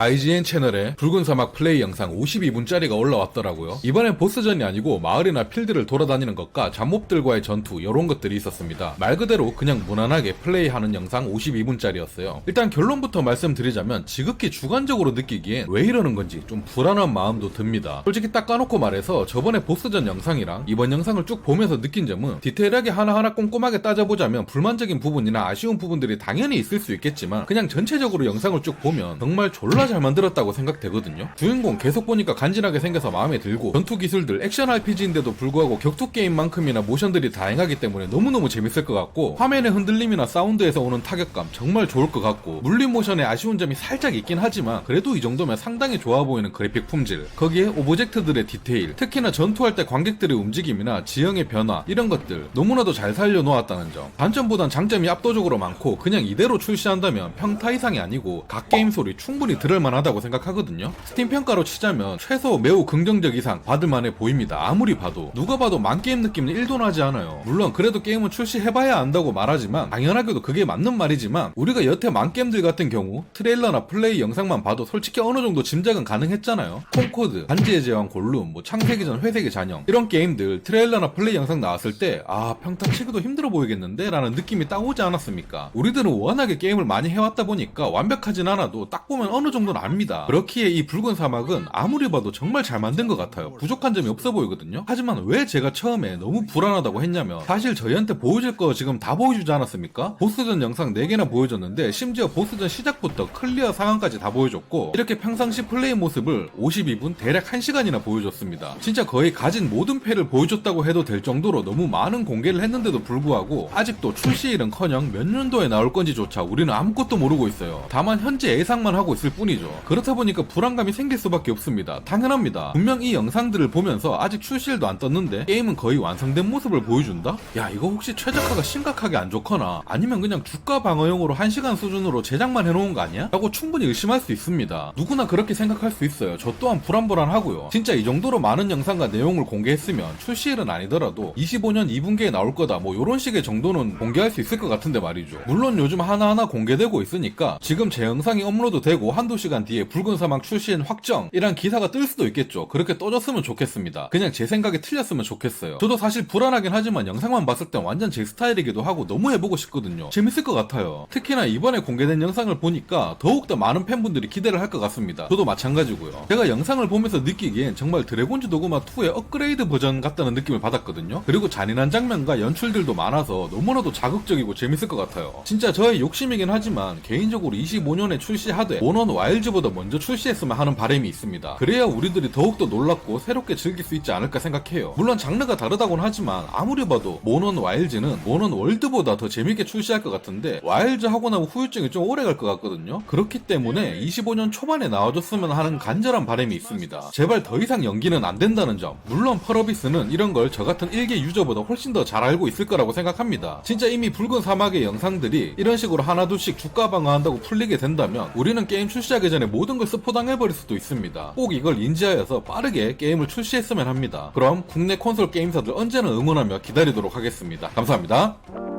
IGN 채널에 붉은 사막 플레이 영상 52분짜리가 올라왔더라고요. 이번엔 보스전이 아니고 마을이나 필드를 돌아다니는 것과 잡몹들과의 전투 이런 것들이 있었습니다. 말 그대로 그냥 무난하게 플레이하는 영상 52분짜리였어요. 일단 결론부터 말씀드리자면 지극히 주관적으로 느끼기엔 왜 이러는 건지 좀 불안한 마음도 듭니다. 솔직히 딱 까놓고 말해서 저번에 보스전 영상이랑 이번 영상을 쭉 보면서 느낀 점은 디테일하게 하나하나 꼼꼼하게 따져보자면 불만적인 부분이나 아쉬운 부분들이 당연히 있을 수 있겠지만 그냥 전체적으로 영상을 쭉 보면 정말 졸라 잘 만들었다고 생각되거든요. 주인공 계속 보니까 간지나게 생겨서 마음에 들고 전투 기술들 액션 RPG인데도 불구하고 격투 게임만큼이나 모션들이 다양하기 때문에 너무너무 재밌을 것 같고 화면의 흔들림이나 사운드에서 오는 타격감 정말 좋을 것 같고 물림 모션에 아쉬운 점이 살짝 있긴 하지만 그래도 이 정도면 상당히 좋아 보이는 그래픽 품질, 거기에 오브젝트들의 디테일, 특히나 전투할 때 관객들의 움직임이나 지형의 변화 이런 것들 너무나도 잘 살려놓았다는 점. 단점보단 장점이 압도적으로 많고 그냥 이대로 출시한다면 평타 이상이 아니고 각 게임 소리 충분히 들을 만하다고 생각하거든요. 스팀 평가로 치자면 최소 매우 긍정적 이상 받을만해 보입니다. 아무리 봐도 누가 봐도 만게임 느낌은 1도 나지 않아요. 물론 그래도 게임은 출시해봐야 안다고 말하지만 당연하게도 그게 맞는 말이지만 우리가 여태 만게임들 같은 경우 트레일러나 플레이 영상만 봐도 솔직히 어느 정도 짐작은 가능했잖아요. 콩코드, 반지의 제왕 골룸, 창세기전 회색의 잔영 이런 게임들 트레일러나 플레이 영상 나왔을 때 평타 치기도 힘들어 보이겠는데? 라는 느낌이 딱 오지 않았습니까? 우리들은 워낙에 게임을 많이 해왔다 보니까 완벽하진 않아도 딱 보면 어느 정도는 압니다. 그렇기에 이 붉은 사막은 아무리 봐도 정말 잘 만든 것 같아요. 부족한 점이 없어 보이거든요. 하지만 왜 제가 처음에 너무 불안하다고 했냐면 사실 저희한테 보여줄 거 지금 다 보여주지 않았습니까? 보스전 영상 4개나 보여줬는데 심지어 보스전 시작부터 클리어 상황까지 다 보여줬고 이렇게 평상시 플레이 모습을 52분 대략 1시간이나 보여줬습니다. 진짜 거의 가진 모든 패를 보여줬다고 해도 될 정도로 너무 많은 공개를 했는데도 불구하고 아직도 출시일은커녕 몇 년도에 나올 건지조차 우리는 아무것도 모르고 있어요. 다만 현재 예상만 하고 있을 뿐이죠. 그렇다 보니까 불안감이 생길 수밖에 없습니다. 당연합니다. 분명 이 영상들을 보면서 아직 출시일도 안 떴는데 게임은 거의 완성된 모습을 보여준다? 야, 이거 혹시 최적화가 심각하게 안 좋거나 아니면 그냥 주가 방어용으로 1시간 수준으로 제작만 해놓은 거 아니야? 라고 충분히 의심할 수 있습니다. 누구나 그렇게 생각할 수 있어요. 저 또한 불안불안하고요. 진짜 이 정도로 많은 영상과 내용을 공개했으면 출시일은 아니더라도 25년 2분기에 나올 거다 뭐 요런 식의 정도는 공개할 수 있을 것 같은데 말이죠. 물론 요즘 하나하나 공개되고 있으니까 지금 제 영상이 업로드되고 한두 시간 뒤에 붉은 사막 출시인 확정이란 기사가 뜰 수도 있겠죠. 그렇게 떠졌으면 좋겠습니다. 그냥 제 생각이 틀렸으면 좋겠어요. 저도 사실 불안하긴 하지만 영상만 봤을 땐 완전 제 스타일이기도 하고 너무 해보고 싶거든요. 재밌을 것 같아요. 특히나 이번에 공개된 영상을 보니까 더욱더 많은 팬분들이 기대를 할 것 같습니다. 저도 마찬가지고요. 제가 영상을 보면서 느끼기엔 정말 드래곤즈 도그마 2의 업그레이드 버전 같다는 느낌을 받았거든요. 그리고 잔인한 장면과 연출들도 많아서 너무나도 자극적이고 재밌을 것 같아요. 진짜 저의 욕심이긴 하지만 개인적으로 25년에 출시하되 모넌 와일즈보다 먼저 출시했으면 하는 바람이 있습니다. 그래야 우리들이 더욱더 놀랍고 새롭게 즐길 수 있지 않을까 생각해요. 물론 장르가 다르다고는 하지만 아무리 봐도 모넌 와일즈는 모넌 월드보다 더 재밌게 출시할 것 같은데 와일즈 하고 나면 후유증이 좀 오래 갈 것 같거든요. 그렇기 때문에 25년 초반에 나와줬으면 하는 간절한 바람이 있습니다. 제발 더 이상 연기는 안 된다는 점. 물론 펄어비스는 이런 걸 저 같은 일개 유저보다 훨씬 더 잘 알고 있을 거라고 생각합니다. 진짜 이미 붉은 사막의 영상들이 이런 식으로 하나둘씩 주가 방어한다고 풀리게 된다면 우리는 게임 출시하기 전에 모든 걸 스포당해버릴 수도 있습니다. 꼭 이걸 인지하여서 빠르게 게임을 출시했으면 합니다. 그럼 국내 콘솔 게임사들 언제나 응원하며 기다리도록 하겠습니다. 감사합니다.